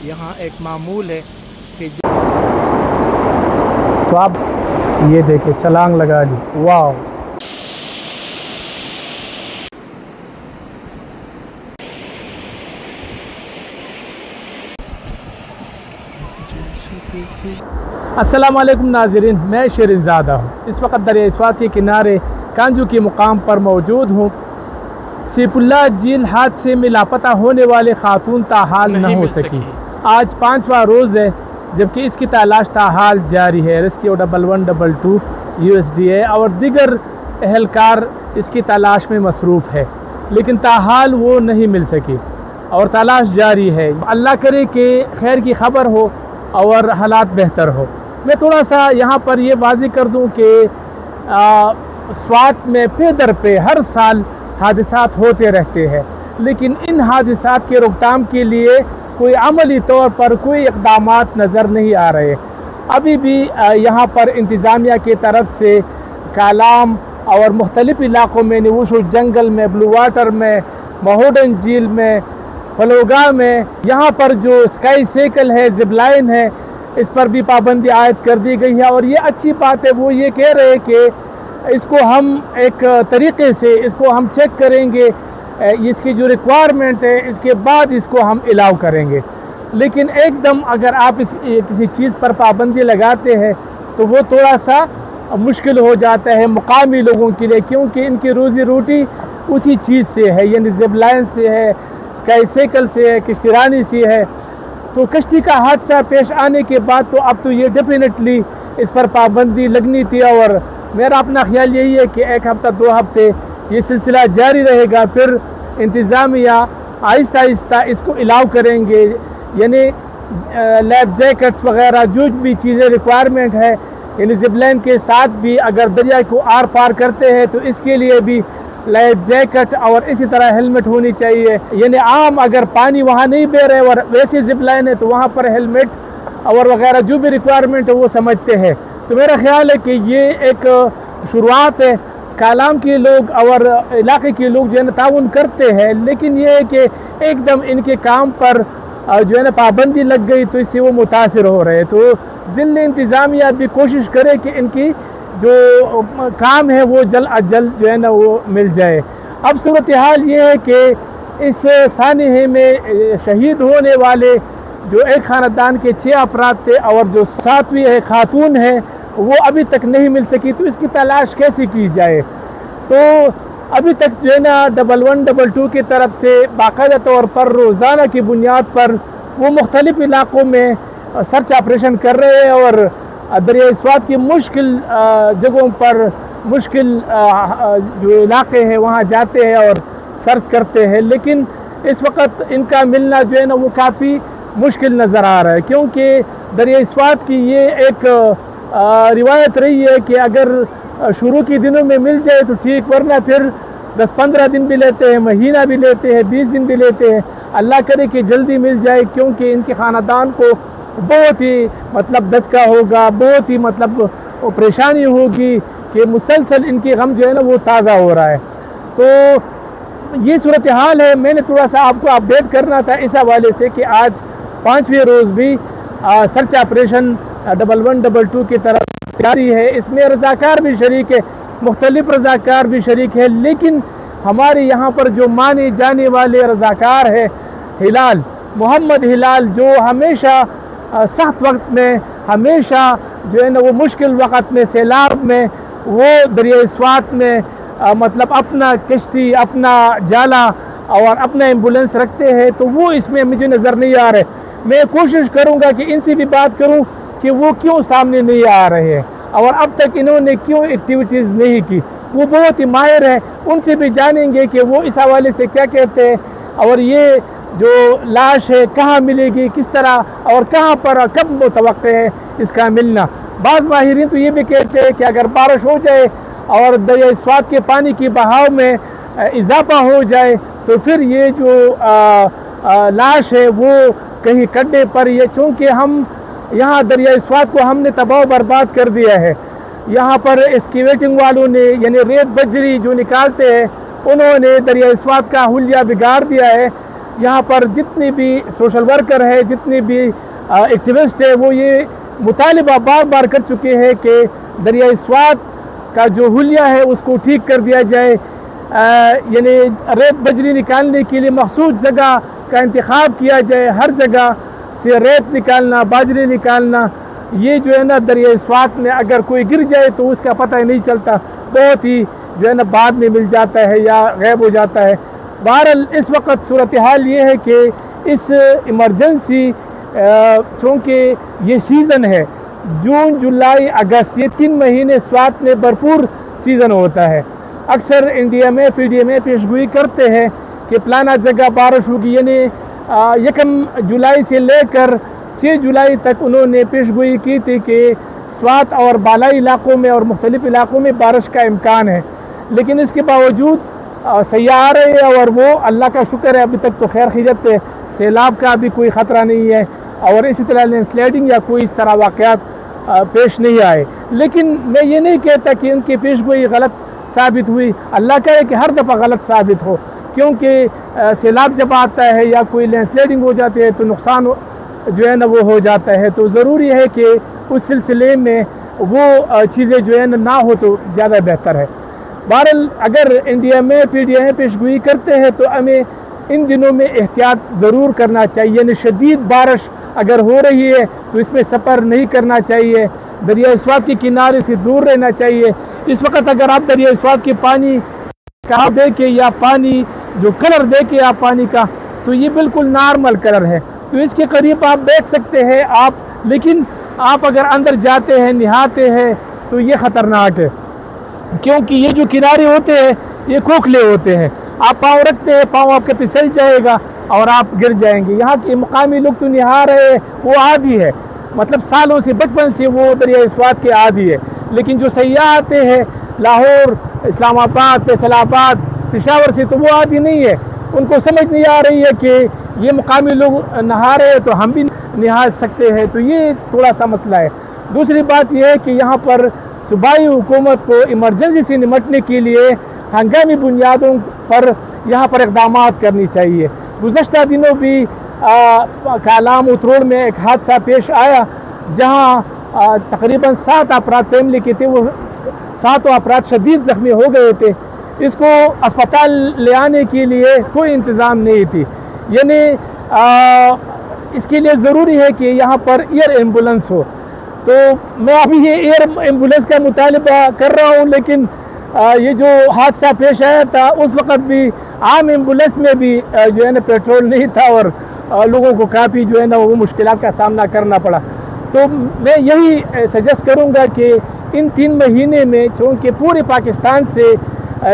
यहाँ एक मामूल है कि तो आप ये देखें छलांग लगा ली, वाह। अस्सलाम वालेकुम नाज़रीन, मैं शिरीन ज़ादा हूँ। इस वक्त दरिया इस्वात के किनारे कांजू के मुकाम पर मौजूद हूँ। सैफुल्लाह झील हादसे में लापता होने वाले खातून ताहाल न हो सकी। आज 5वां रोज़ है जबकि इसकी तलाश ताहाल जारी है। रेस्क्यू 1112 USDA और दीगर एहलकार इसकी तलाश में मसरूफ़ है, लेकिन ताहाल वो नहीं मिल सकी और तलाश जारी है। अल्लाह करे कि खैर की खबर हो और हालात बेहतर हो। मैं थोड़ा सा यहाँ पर ये वाज़ेह कर दूँ कि स्वात में पे दर पे हर साल हादसात होते रहते हैं, लेकिन इन हादसात के रोकथाम के लिए कोई अमली तौर पर कोई इक़दामात नज़र नहीं आ रहे। अभी भी यहाँ पर इंतज़ामिया की तरफ से कालाम और मुख्तलिफ़ इलाक़ों में, न्यूशु जंगल में, ब्लू वाटर में, महोडन झील में, फलोगा में, यहाँ पर जो स्काई साइकिल है, जिप लाइन है, इस पर भी पाबंदी आयद कर दी गई है। और ये अच्छी बात है, वो ये कह रहे हैं कि इसको हम एक तरीक़े से इसको हम चेक करेंगे, इसकी जो रिक्वायरमेंट है इसके बाद इसको हम अलाउ करेंगे। लेकिन एकदम अगर आप किसी चीज़ पर पाबंदी लगाते हैं तो वो थोड़ा सा मुश्किल हो जाता है मुकामी लोगों के लिए, क्योंकि इनकी रोज़ी रोटी उसी चीज़ से है, यानी जिप लाइन से है, स्काई साइकिल से है, किश्तीरानी से है। तो कश्ती का हादसा पेश आने के बाद तो अब तो ये डेफिनेटली इस पर पाबंदी लगनी थी। और मेरा अपना ख्याल यही है कि 1 हफ़्ता 2 हफ़्ते ये सिलसिला जारी रहेगा, फिर इंतज़ामिया आहिस्ता आहिस्ता इसको अलाउ करेंगे, यानी लैब जैकेट्स वग़ैरह जो भी चीज़ें रिक्वायरमेंट है, यानी जिप लाइन के साथ भी अगर दरिया को आर पार करते हैं तो इसके लिए भी लाइफ जैकेट और इसी तरह हेलमेट होनी चाहिए। यानी आम अगर पानी वहाँ नहीं बह रहे और वैसे जिप लाइन है तो वहाँ पर हेलमेट और वगैरह जो भी रिक्वायरमेंट है वो समझते हैं। तो मेरा ख्याल है कि ये एक शुरुआत है। कालाम के लोग और इलाके के लोग जो है ना ताउन करते हैं, लेकिन ये है कि एकदम इनके काम पर जो है ना पाबंदी लग गई तो इससे वो मुतासिर हो रहे हैं। तो ज़िले इंतज़ामिया भी कोशिश करे कि इनकी जो काम है वो जल्द अज जल्द जो है ना वो मिल जाए। अब सूरत हाल ये है कि इस सानहे में शहीद होने वाले जो एक ख़ानदान के 6 अफराद थे और जो 7वीं है खातून है वो अभी तक नहीं मिल सकी, तो इसकी तलाश कैसे की जाए। तो अभी तक जो है ना 1112 की तरफ से बाकायदा तौर पर रोज़ाना की बुनियाद पर वो मुख्तलिफ़ इलाक़ों में सर्च ऑपरेशन कर रहे हैं और दरिया इस्वात की मुश्किल जगहों पर मुश्किल जो इलाक़े हैं वहाँ जाते हैं और सर्च करते हैं। लेकिन इस वक्त इनका मिलना जो है ना वो काफ़ी मुश्किल नज़र आ रहा है, क्योंकि दरिया इस्वात की ये एक रिवायत रही है कि अगर शुरू के दिनों में मिल जाए तो ठीक, वरना फिर 10-15 दिन भी लेते हैं, महीना भी लेते हैं, 20 दिन भी लेते हैं। अल्लाह करे कि जल्दी मिल जाए, क्योंकि इनके ख़ानदान को बहुत ही मतलब दचका होगा, बहुत ही मतलब परेशानी होगी कि मुसलसल इनकी गम जो है ना वो ताज़ा हो रहा है। तो ये सूरत हाल है। मैंने थोड़ा सा आपको अपडेट करना था इस हवाले से कि आज 5वें रोज़ भी सर्च ऑपरेशन 1112 की तरफ जारी है। इसमें रज़ाकार भी शरीक है, मुख्तलिफ़ रज़ाकार भी शरीक है, लेकिन हमारे यहाँ पर जो माने जाने वाले रज़ाकार है हिलाल, मोहम्मद हिलाल, जो हमेशा सख्त वक्त में, हमेशा जो है ना वो मुश्किल वक्त में, सैलाब में, वो दरिया इस्वात में मतलब अपना कश्ती, अपना जाला और अपना एम्बुलेंस रखते हैं, तो वो इसमें मुझे नज़र नहीं आ रहे। मैं कोशिश करूँगा कि इनसे भी बात करूँ कि वो क्यों सामने नहीं आ रहे हैं और अब तक इन्होंने क्यों एक्टिविटीज़ नहीं की। वो बहुत ही माहिर है, उनसे भी जानेंगे कि वो इस हवाले से क्या कहते हैं और ये जो लाश है कहाँ मिलेगी, किस तरह और कहाँ पर कब मुतवक्क है इसका मिलना। बाज़ माहिरीन तो ये भी कहते हैं कि अगर बारिश हो जाए और दरिया इस्वात के पानी की बहाव में इजाफा हो जाए तो फिर ये जो लाश है वो कहीं गड्ढे पर, ये चूँकि हम यहाँ दरिया इस्वात को हमने तबाह बर्बाद कर दिया है, यहाँ पर एक्सकेवेटिंग वालों ने यानी रेत बजरी जो निकालते हैं उन्होंने दरिया इस्वात का हुलिया बिगाड़ दिया है। यहाँ पर जितने भी सोशल वर्कर है, जितने भी एक्टिविस्ट है, वो ये मुतालिबा बार बार कर चुके हैं कि दरियाई स्वात का जो हुलिया है उसको ठीक कर दिया जाए। यानी रेत बजरी निकालने के लिए मखसूस जगह का इंतखाब किया जाए। हर जगह से रेत निकालना, बाजरी निकालना, ये जो है ना दरियाई स्वात में अगर कोई गिर जाए तो उसका पता ही नहीं चलता, बहुत ही जो है ना बाद में मिल जाता है या गायब हो जाता है। बहरहाल इस वक्त सूरत हाल ये है कि इस इमरजेंसी, चूँकि ये सीज़न है जून, जुलाई, अगस्त, ये 3 महीने स्वात में भरपूर सीज़न होता है। अक्सर इंडिया में PDMA पेशगोई करते हैं कि फलाना जगह बारिश होगी, यानी 1 जुलाई से लेकर 6 जुलाई तक उन्होंने पेशगोई की थी कि स्वात और बालाई इलाकों में और मुख्तलिफ इलाकों में बारिश का इम्कान है। लेकिन इसके बावजूद सयाह आ रहे हैं और वो अल्लाह का शुक्र है अभी तक तो खैर खिजत है, सैलाब का भी कोई ख़तरा नहीं है और इसी तरह लैंडस्लाइडिंग या कोई इस तरह वाक़यात पेश नहीं आए। लेकिन मैं ये नहीं कहता कि उनकी पेशगोई गलत साबित हुई। अल्लाह करे कि हर दफ़ा गलत साबित हो, क्योंकि सैलाब जब आता है या कोई लैंडस्लाइडिंग हो जाती है तो नुकसान जो है ना वो हो जाता है। तो ज़रूरी है कि उस सिलसिले में वो चीज़ें जो है ना हो तो ज़्यादा बेहतर है। बहरहाल अगर इंडिया में PDMA पेशगोई करते हैं तो हमें इन दिनों में एहतियात ज़रूर करना चाहिए। यानी शदीद बारिश अगर हो रही है तो इसमें सफ़र नहीं करना चाहिए, दरिया स्वात के किनारे से दूर रहना चाहिए। इस वक्त अगर आप दरिया स्वात के पानी का देखें या पानी जो कलर देखें आप पानी का, तो ये बिल्कुल नॉर्मल कलर है, तो इसके करीब आप बैठ सकते हैं आप, लेकिन आप अगर अंदर जाते हैं, नहाते हैं तो ये ख़तरनाक है, क्योंकि ये जो किनारे होते हैं ये खोखले होते हैं। आप पाँव रखते हैं, पाँव आपके फिसल जाएगा और आप गिर जाएंगे। यहाँ के मुकामी लोग तो नहा रहे हैं, वो आदी है, मतलब सालों से, बचपन से वो दरिया स्वात के आदी है। लेकिन जो सयाह आते हैं लाहौर, इस्लामाबाद, फैसलाबाद, पेशावर से, तो वो आदी नहीं है। उनको समझ नहीं आ रही है कि ये मुकामी लोग नहा रहे हैं तो हम भी नहा सकते हैं, तो ये थोड़ा सा मसला है। दूसरी बात यह है कि यहाँ पर सूबाई हुकूमत को इमरजेंसी से निपटने के लिए हंगामी बुनियादों पर यहाँ पर इक़दामात करनी चाहिए। गुज़श्ता दिनों भी कालाम उतरोड़ में एक हादसा पेश आया जहाँ तकरीबन 7 अफराद फैमिली के थे, वो 7 अफराद शदीद ज़ख्मी हो गए थे। इसको अस्पताल ले आने के लिए कोई इंतज़ाम नहीं थी। यानी इसके लिए ज़रूरी है कि यहाँ पर एयर एम्बुलेंस हो। तो मैं अभी ये एयर एम्बुलेंस का मुतालबा कर रहा हूँ, लेकिन ये जो हादसा पेश आया था उस वक़्त भी आम एम्बुलेंस में भी जो है ना पेट्रोल नहीं था और लोगों को काफ़ी जो है ना वो मुश्किलात का सामना करना पड़ा। तो मैं यही सजेस्ट करूँगा कि इन 3 महीने में चूँकि पूरे पाकिस्तान से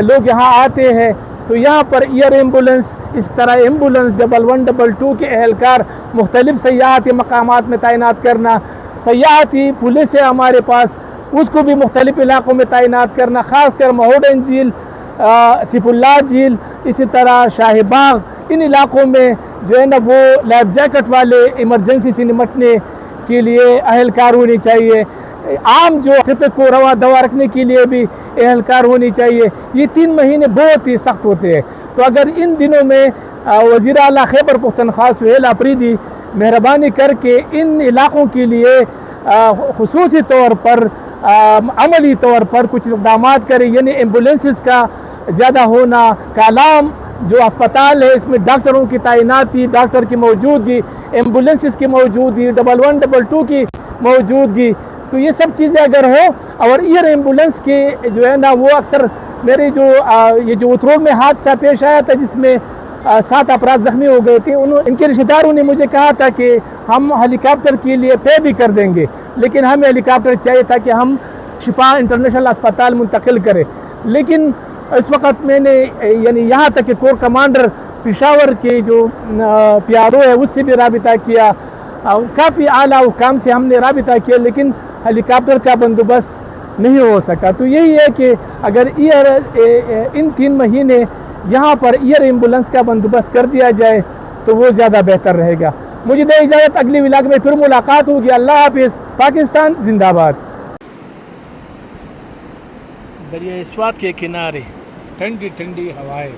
लोग यहाँ आते हैं, तो यहाँ पर एयर एम्बुलेंस, इस तरह एम्बुलेंस 1122 के एहलकार मुख्तलिफ सयाहती मकामात में तैनात करना, सयाहती पुलिस है हमारे पास, उसको भी मुख्तलिफ इलाक़ों में तैनात करना, ख़ास कर महोडन झील, सिपुल्ला झील, इसी तरह शाहीबाग, इन इलाक़ों में जो है ना वो लाइफ जैकेट वाले इमरजेंसी से निपटने के लिए अहलकार होनी चाहिए। आम जो ट्रैफिक को रवा दवा रखने के लिए भी एहलकार होनी चाहिए। ये 3 महीने बहुत ही सख्त होते हैं। तो अगर इन दिनों में वज़ीर आला खैबर पख्तूनख्वा सुहेल आफरीदी मेहरबानी करके इन इलाक़ों के लिए ख़ुसूसी तौर पर अमली तौर पर कुछ इक़दाम करें, यानी एम्बुलेंसेस का ज़्यादा होना, कालाम जो अस्पताल है इसमें डॉक्टरों की तैनाती, डॉक्टर की मौजूदगी, एम्बुलेंसेस की मौजूदगी, 1122 की मौजूदगी, तो ये सब चीज़ें अगर हो, और एयर एम्बुलेंस के जो है ना वो अक्सर मेरे जो ये जो उतरोड़ में हादसा पेश आया था जिसमें 7 अफराद ज़ख्मी हो गए थे, इनके रिश्तेदारों ने मुझे कहा था कि हम हेलीकॉप्टर के लिए पे भी कर देंगे, लेकिन हमें हेलीकॉप्टर चाहिए था कि हम शिफा इंटरनेशनल अस्पताल मुंतकिल करें। लेकिन इस वक्त मैंने यानी यहाँ तक कि कोर कमांडर पेशावर के जो PRO है उससे भी राबिता किया, काफ़ी आला हुकाम से हमने राबिता किया, लेकिन हेलीकॉप्टर का बंदोबस्त नहीं हो सका। तो यही है कि अगर इन 3 महीने यहाँ पर एयर एम्बुलेंस का बंदोबस्त कर दिया जाए तो वो ज़्यादा बेहतर रहेगा। मुझे दे इजाज़त, अगली व्लॉग में फिर मुलाकात होगी। अल्लाह हाफिज़। पाकिस्तान जिंदाबाद। दरिया स्वात के किनारे ठंडी ठंडी हवाएं।